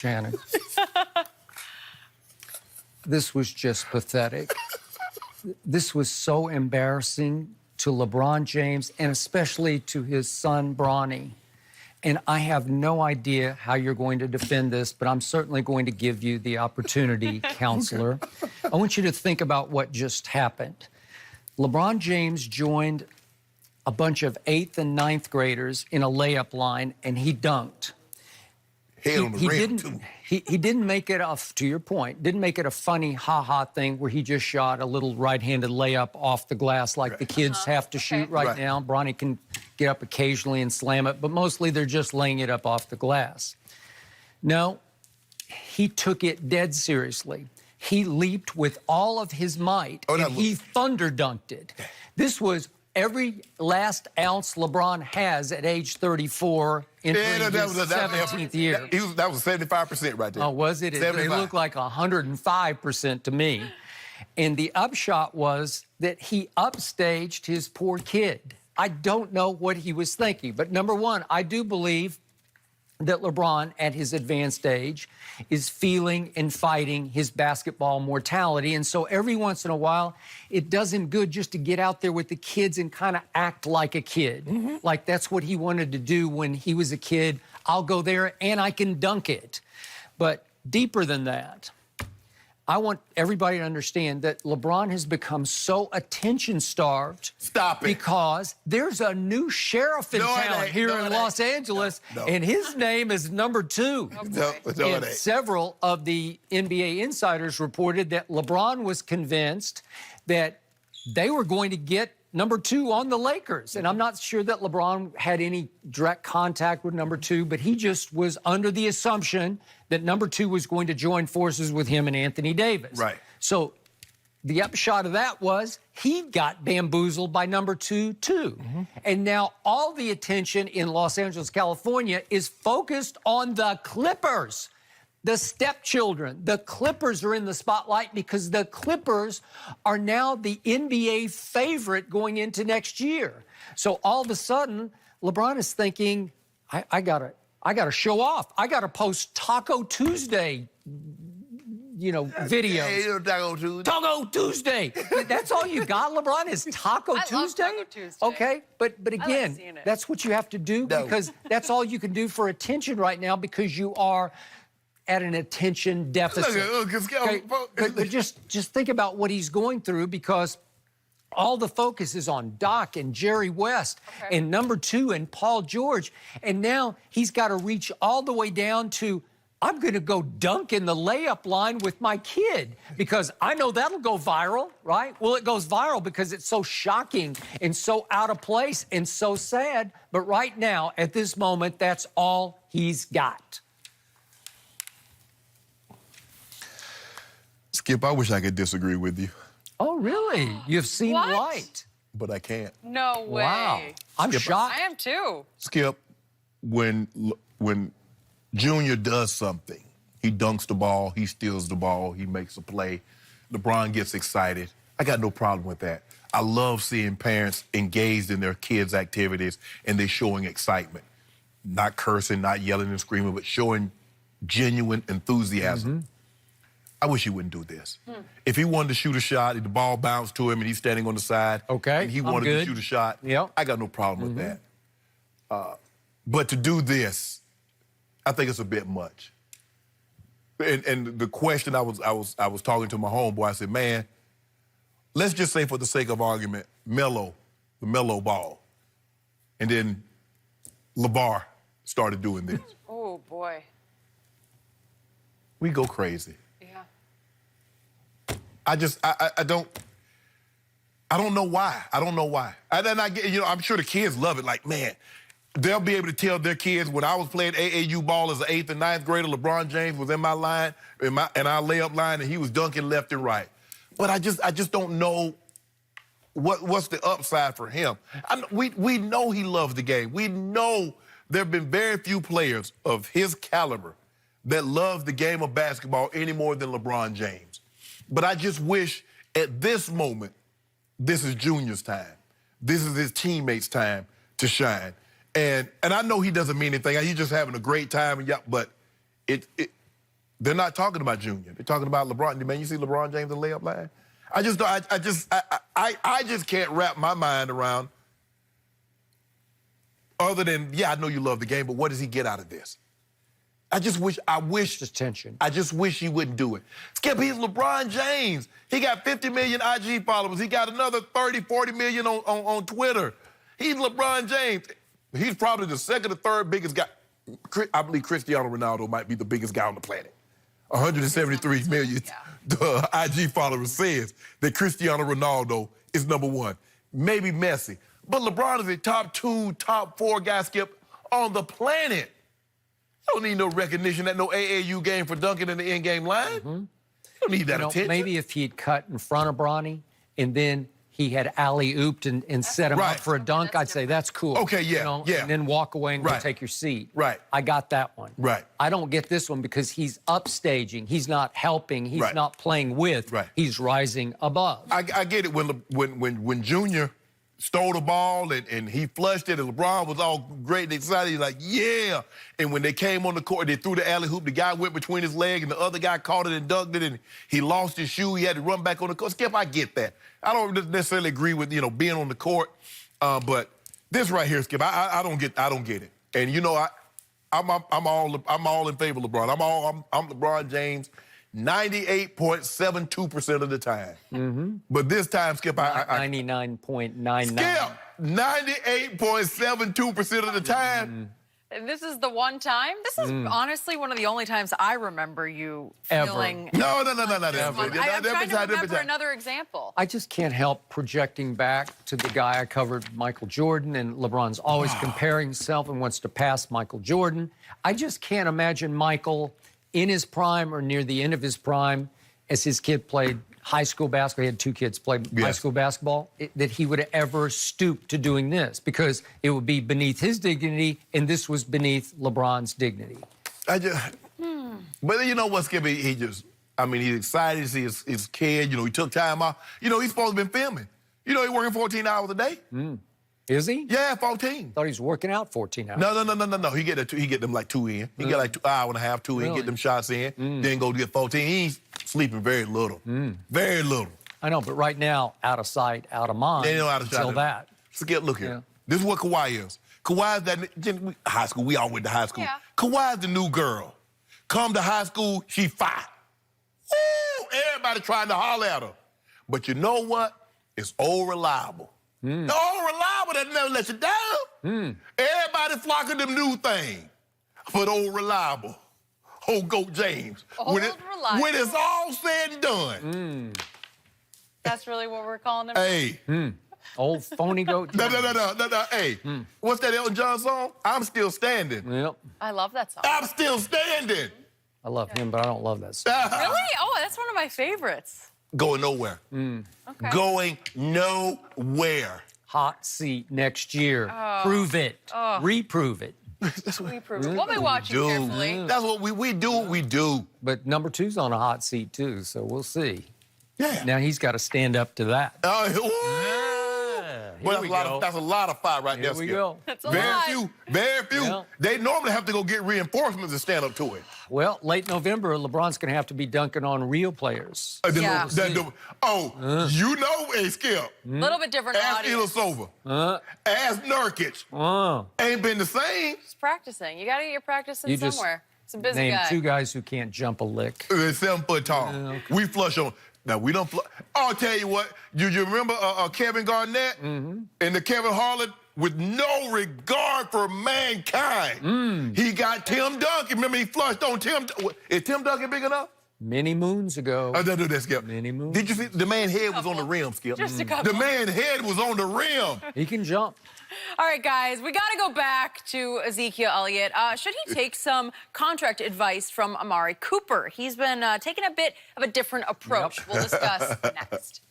Shannon. This was just pathetic. This was so embarrassing to LeBron James and especially to his son, Bronny. And I have no idea how you're going to defend this, but I'm certainly going to give you the opportunity, counselor. I want you to think about what just happened. LeBron James joined a bunch of 8th and 9th graders in a layup line, and he dunked. He didn't make it to your point, didn't make it a funny ha-ha thing where he just shot a little right-handed layup off the glass like the kids have to shoot right now. Bronny can get up occasionally and slam it, but mostly they're just laying it up off the glass. No, he took it dead seriously. He leaped with all of his might, and he thunder dunked it. This was every last ounce LeBron has at age 34 in his 17th year. That was 75% right there. Oh, was it? It looked like 105% to me. And the upshot was that he upstaged his poor kid. I don't know what he was thinking. But number one, I do believe that LeBron, at his advanced age, is feeling and fighting his basketball mortality. And so every once in a while, it does him good just to get out there with the kids and kind of act like a kid. Like that's what he wanted to do when he was a kid. I'll go there and I can dunk it. But deeper than that, I want everybody to understand that LeBron has become so attention-starved. Stop it. Because there's a new sheriff in town here in Los Angeles, and his name is number 2. And several of the NBA insiders reported that LeBron was convinced that they were going to get number 2 on the Lakers. And I'm not sure that LeBron had any direct contact with number 2, but he just was under the assumption that number 2 was going to join forces with him and Anthony Davis. Right. So the upshot of that was he got bamboozled by number 2, too. And now all the attention in Los Angeles, California is focused on the Clippers. The stepchildren, the Clippers are in the spotlight because the Clippers are now the NBA favorite going into next year. So all of a sudden, LeBron is thinking, I gotta show off. I gotta post Taco Tuesday, videos. Taco Tuesday. That's all you got, LeBron, is Taco Tuesday? Love Taco Tuesday. Okay, but again, that's what you have to do because that's all you can do for attention right now because you are at an attention deficit. But just think about what he's going through because all the focus is on Doc and Jerry West and number 2 and Paul George. And now he's got to reach all the way down to, I'm going to go dunk in the layup line with my kid because I know that'll go viral, right? Well, it goes viral because it's so shocking and so out of place and so sad. But right now, at this moment, that's all he's got. Skip, I wish I could disagree with you. Oh, really? You've seen light. But I can't. No way. Wow. I'm shocked. I am too. Skip, when Junior does something, he dunks the ball, he steals the ball, he makes a play, LeBron gets excited. I got no problem with that. I love seeing parents engaged in their kids' activities and they're showing excitement. Not cursing, not yelling and screaming, but showing genuine enthusiasm. I wish he wouldn't do this. If he wanted to shoot a shot, and the ball bounced to him and he's standing on the side, and he wanted to shoot a shot, I got no problem with that. But to do this, I think it's a bit much. And the question I was talking to my homeboy, I said, man, let's just say for the sake of argument, the Melo ball. And then LeVar started doing this. Oh, boy. We go crazy. Yeah. I don't know why. I don't know why. And then I'm sure the kids love it. Like, man, they'll be able to tell their kids when I was playing AAU ball as an 8th and 9th grader, LeBron James was in my line, in our layup line, and he was dunking left and right. But I just don't know what's the upside for him. We know he loves the game. We know there have been very few players of his caliber that love the game of basketball any more than LeBron James. But I just wish at this moment, this is Junior's time. This is his teammates' time to shine. And I know he doesn't mean anything. He's just having a great time. But They're not talking about Junior. They're talking about LeBron. Man, you see LeBron James in the layup line? I just can't wrap my mind around. Other than, yeah, I know you love the game, but what does he get out of this? I wish. Just tension. I just wish he wouldn't do it. Skip, he's LeBron James. He got 50 million IG followers. He got another 30, 40 million on Twitter. He's LeBron James. He's probably the second or third biggest guy. I believe Cristiano Ronaldo might be the biggest guy on the planet. 173 million IG followers says that Cristiano Ronaldo is number one. Maybe Messi. But LeBron is a top 2, top 4 guy, Skip, on the planet. You don't need no recognition at no AAU game for dunking in the in-game line. You don't need that attention. Maybe if he'd cut in front of Bronny and then he had alley-ooped and set him up for a dunk, I'd say that's cool. Okay, yeah, yeah. And then walk away and go take your seat. Right. I got that one. Right. I don't get this one because he's upstaging. He's not helping. He's not playing with. Right. He's rising above. I get it when Junior stole the ball and he flushed it and LeBron was all great and excited. He's like, yeah. And when they came on the court, they threw the alley hoop. The guy went between his leg and the other guy caught it and dunked it and he lost his shoe. He had to run back on the court. Skip, I get that. I don't necessarily agree with, being on the court. But this right here, Skip, I don't get it. And I'm all in favor of LeBron. I'm LeBron James 98.72% of the time. But this time, Skip, 99.99. Skip, 98.72% of the time. This is the one time? This is honestly one of the only times I remember you feeling... No. I'm trying to remember another example. I just can't help projecting back to the guy I covered, Michael Jordan, and LeBron's always comparing himself and wants to pass Michael Jordan. I just can't imagine Michael in his prime or near the end of his prime as his kid played high school basketball. He had 2 kids play high school basketball, that he would ever stoop to doing this because it would be beneath his dignity and this was beneath LeBron's dignity. But you know what, Skip? He's excited to see his kid. He took time off. He's supposed to be filming. He's working 14 hours a day. Is he? Yeah, 14. Thought he was working out 14 hours. No. He get them like 2 in. He get like 2 hour and a half, 2 in, get them shots in, then go get 14. He's sleeping very little. Very little. I know, but right now, out of sight, out of mind. They know out of sight. Until that. Skip, look here. This is what Kawhi is. Kawhi is that high school. We all went to high school. Yeah. Kawhi is the new girl. Come to high school, she fine. Woo! Everybody trying to holler at her. But you know what? It's old reliable. The old reliable that never let you down. Everybody flocking them new things. But old reliable. Old Goat James. Reliable. When it's all said and done. That's really what we're calling him? Hey. Old phony goat. No. Hey, what's that Elton John song? I'm Still Standing. Yep. I love that song. I'm still standing. I love him, but I don't love that song. Really? Oh, that's one of my favorites. Going nowhere. Okay. Going nowhere. Hot seat next year. Prove it. Reprove it. We prove it. We'll be watching carefully. That's what we do. What we do. But number 2's on a hot seat, too, so we'll see. Yeah. Now he's got to stand up to that. Well, that's a lot of fire right there. Here we go. That's a lot. Very few. Yeah. They normally have to go get reinforcements to stand up to it. Well, late November, LeBron's going to have to be dunking on real players. Yeah. Hey, Skip. A little bit different Ask audience. Ilyasova. Ask Nurkic. Ain't been the same. He's practicing. You got to get your practice in You just somewhere. It's a busy Name guy. 2 guys who can't jump a lick. They're 7 foot tall. We flush on. Now, we don't flush. I'll tell you what. You remember Kevin Garnett and the Kevin Harlan with no regard for mankind? He got Tim Duncan. Remember, he flushed on Tim. Is Tim Duncan big enough? Many moons ago. Don't do that, Skip. Many moons. Did you see the man's head was on the rim, Skip? Just a couple. The man's head was on the rim. He can jump. All right, guys, we got to go back to Ezekiel Elliott. Should he take some contract advice from Amari Cooper? He's been taking a bit of a different approach. Yep. We'll discuss next.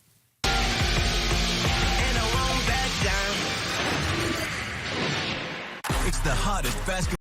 It's the hottest basketball.